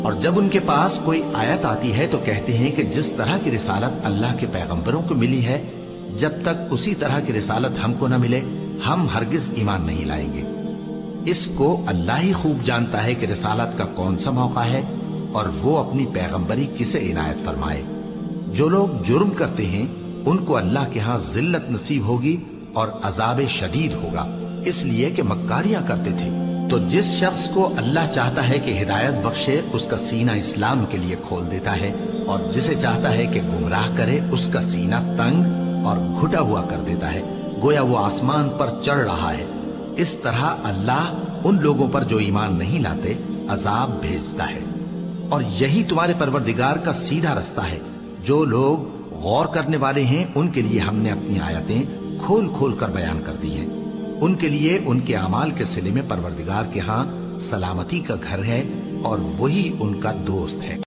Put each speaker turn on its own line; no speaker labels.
اور جب ان کے پاس کوئی آیت آتی ہے تو کہتے ہیں کہ جس طرح کی رسالت اللہ کے پیغمبروں کو ملی ہے، جب تک اسی طرح کی رسالت ہم کو نہ ملے ہم ہرگز ایمان نہیں لائیں گے۔ اس کو اللہ ہی خوب جانتا ہے کہ رسالت کا کون سا موقع ہے اور وہ اپنی پیغمبری کسے عنایت فرمائے۔ جو لوگ جرم کرتے ہیں ان کو اللہ کے ہاں ذلت نصیب ہوگی اور عذاب شدید ہوگا، اس لیے کہ مکاریاں کرتے تھے۔ تو جس شخص کو اللہ چاہتا ہے کہ ہدایت بخشے اس کا سینہ اسلام کے لیے کھول دیتا ہے، اور جسے چاہتا ہے کہ گمراہ کرے اس کا سینہ تنگ اور گھٹا ہوا کر دیتا ہے، گویا وہ آسمان پر چڑھ رہا ہے۔ اس طرح اللہ ان لوگوں پر جو ایمان نہیں لاتے عذاب بھیجتا ہے۔ اور یہی تمہارے پروردگار کا سیدھا رستہ ہے۔ جو لوگ غور کرنے والے ہیں ان کے لیے ہم نے اپنی آیتیں کھول کھول کر بیان کر دی ہیں۔ ان کے لیے ان کے اعمال کے صلے میں پروردگار کے ہاں سلامتی کا گھر ہے اور وہی ان کا دوست ہے۔